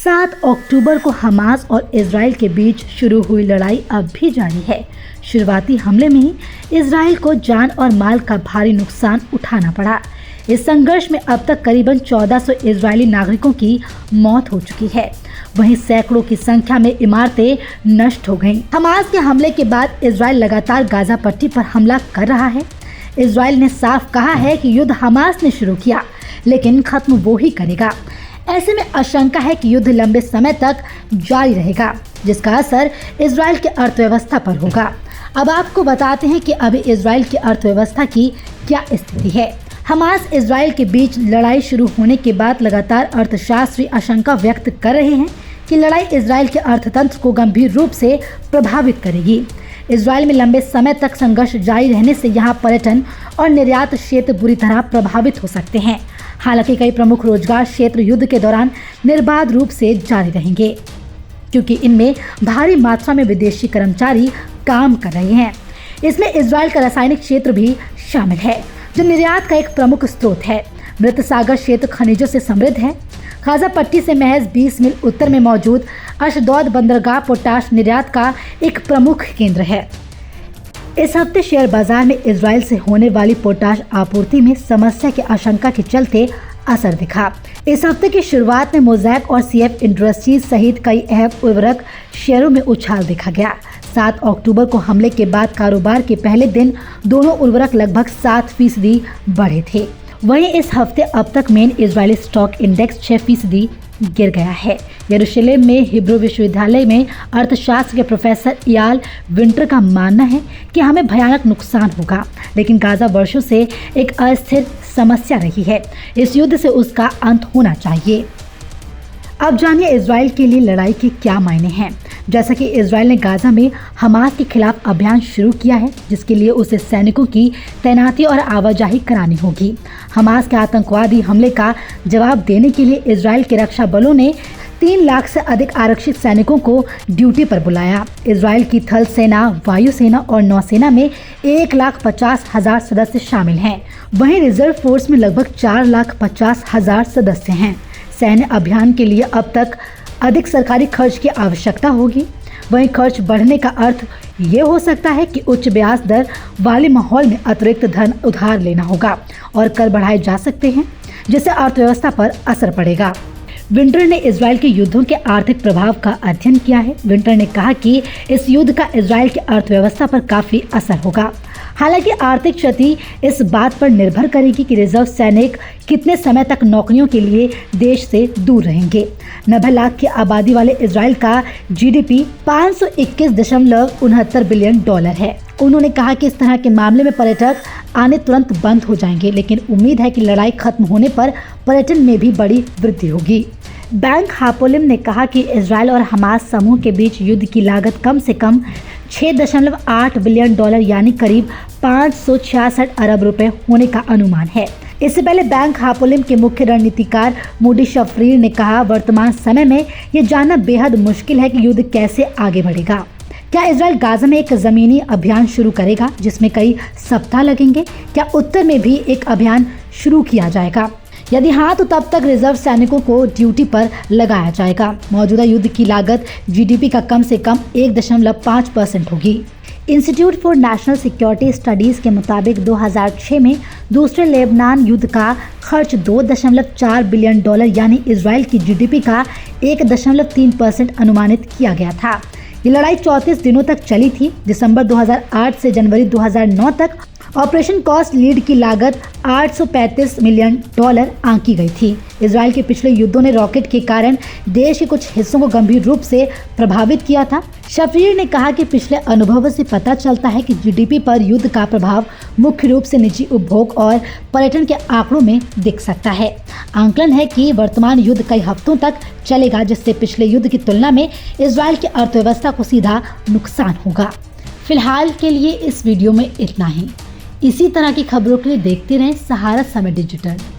7 अक्टूबर को हमास और इजराइल के बीच शुरू हुई लड़ाई अब भी जारी है। शुरुआती हमले में ही इजराइल को जान और माल का भारी नुकसान उठाना पड़ा। इस संघर्ष में अब तक करीबन 1400 इजरायली नागरिकों की मौत हो चुकी है। वहीं सैकड़ों की संख्या में इमारतें नष्ट हो गईं। हमास के हमले के बाद इजराइल लगातार गाजा पट्टी पर हमला कर रहा है। इजराइल ने साफ कहा है कि युद्ध हमास ने शुरू किया, लेकिन खत्म वो ही करेगा। ऐसे में आशंका है कि युद्ध लंबे समय तक जारी रहेगा, जिसका असर इजराइल की अर्थव्यवस्था पर होगा। अब आपको बताते हैं कि अभी इजराइल की अर्थव्यवस्था की क्या स्थिति है। हमास इजराइल के बीच लड़ाई शुरू होने के बाद लगातार अर्थशास्त्री आशंका व्यक्त कर रहे हैं कि लड़ाई इजराइल के अर्थतंत्र को गंभीर रूप से प्रभावित करेगी। इजराइल में लंबे समय तक संघर्ष जारी रहने से यहाँ पर्यटन और निर्यात क्षेत्र बुरी तरह प्रभावित हो सकते हैं। हालांकि कई प्रमुख रोजगार क्षेत्र युद्ध के दौरान निर्बाध रूप से जारी रहेंगे, क्योंकि इनमें भारी मात्रा में विदेशी कर्मचारी काम कर रहे हैं। इसमें इजराइल का रासायनिक क्षेत्र भी शामिल है, जो निर्यात का एक प्रमुख स्रोत है। मृत सागर क्षेत्र खनिजों से समृद्ध है। गाजा पट्टी से महज 20 मील उत्तर में मौजूद अशदोद बंदरगाह पोटाश निर्यात का एक प्रमुख केंद्र है। इस हफ्ते शेयर बाजार में इजराइल से होने वाली पोटाश आपूर्ति में समस्या की आशंका के चलते असर दिखा। इस हफ्ते की शुरुआत में मोज़ैक और सीएफ इंडस्ट्रीज सहित कई अहम उर्वरक शेयरों में उछाल देखा गया। 7 अक्टूबर को हमले के बाद कारोबार के पहले दिन दोनों उर्वरक लगभग 7% बढ़े थे। वहीं इस हफ्ते अब तक मेन इजरायली स्टॉक इंडेक्स 6% गिर गया है। यरूशलेम में हिब्रू विश्वविद्यालय में अर्थशास्त्र के प्रोफेसर इयाल विंटर का मानना है कि हमें भयानक नुकसान होगा, लेकिन गाजा वर्षों से एक अस्थिर समस्या रही है। इस युद्ध से उसका अंत होना चाहिए। अब जानिए इजराइल के लिए लड़ाई के क्या मायने हैं। जैसा कि इजराइल ने गाजा में हमास के खिलाफ अभियान शुरू किया है, जिसके लिए उसे सैनिकों की तैनाती और आवाजाही करानी होगी। हमास के आतंकवादी हमले का जवाब देने के लिए इजराइल के रक्षा बलों ने 3 लाख से अधिक आरक्षित सैनिकों को ड्यूटी पर बुलाया। इजराइल की थल सेना, वायुसेना और नौसेना में 1,50,000 सदस्य शामिल हैं। वहीं रिजर्व फोर्स में लगभग 4,50,000 सदस्य हैं। सैन्य अभियान के लिए अब तक अधिक सरकारी खर्च की आवश्यकता होगी। वहीं खर्च बढ़ने का अर्थ ये हो सकता है कि उच्च ब्याज दर वाले माहौल में अतिरिक्त धन उधार लेना होगा और कर बढ़ाए जा सकते हैं, जिससे अर्थव्यवस्था पर असर पड़ेगा। विंटर ने इजराइल के युद्धों के आर्थिक प्रभाव का अध्ययन किया है। विंटर ने कहा कि इस युद्ध का इजराइल की अर्थव्यवस्था पर काफी असर होगा। हालांकि आर्थिक क्षति इस बात पर निर्भर करेगी कि रिजर्व सैनिक कितने समय तक नौकरियों के लिए देश से दूर रहेंगे। 90 लाख की आबादी वाले इजराइल का जीडीपी $521.69 बिलियन है। उन्होंने कहा कि इस तरह के मामले में पर्यटक आने तुरंत बंद हो जाएंगे, लेकिन उम्मीद है कि लड़ाई खत्म होने पर पर्यटन में भी बड़ी वृद्धि होगी। बैंक हापोलिम ने कहा कि इजराइल और हमास समूह के बीच युद्ध की लागत कम से कम $6.8 बिलियन यानी करीब 566 अरब रुपए होने का अनुमान है। इससे पहले बैंक हापोलिम के मुख्य रणनीतिकार मूडी शफरीर ने कहा, वर्तमान समय में ये जानना बेहद मुश्किल है कि युद्ध कैसे आगे बढ़ेगा। क्या इजराइल गाजा में एक जमीनी अभियान शुरू करेगा जिसमें कई सप्ताह लगेंगे? क्या उत्तर में भी एक अभियान शुरू किया जाएगा? यदि हाँ, तो तब तक रिजर्व सैनिकों को ड्यूटी पर लगाया जाएगा। मौजूदा युद्ध की लागत जीडीपी का कम से कम 1.5% होगी। Institute for national security studies के मुताबिक 2006 में दूसरे लेबनान युद्ध का खर्च $2.4 बिलियन यानी इजराइल की जीडीपी का 1.3% अनुमानित किया गया था। ये लड़ाई 34 दिनों तक चली थी। दिसंबर 2008 से जनवरी 2009 तक ऑपरेशन कॉस्ट लीड की लागत $835 मिलियन आंकी गई थी। इजराइल के पिछले युद्धों ने रॉकेट के कारण देश के कुछ हिस्सों को गंभीर रूप से प्रभावित किया था। शफरीर ने कहा कि पिछले अनुभवों से पता चलता है कि जीडीपी पर युद्ध का प्रभाव मुख्य रूप से निजी उपभोग और पर्यटन के आंकड़ों में दिख सकता है। आंकलन है कि वर्तमान युद्ध कई हफ्तों तक चलेगा, जिससे पिछले युद्ध की तुलना में इजराइल की अर्थव्यवस्था को सीधा नुकसान होगा। फिलहाल के लिए इस वीडियो में इतना ही। इसी तरह की खबरों के लिए देखते रहें सहारा समय डिजिटल।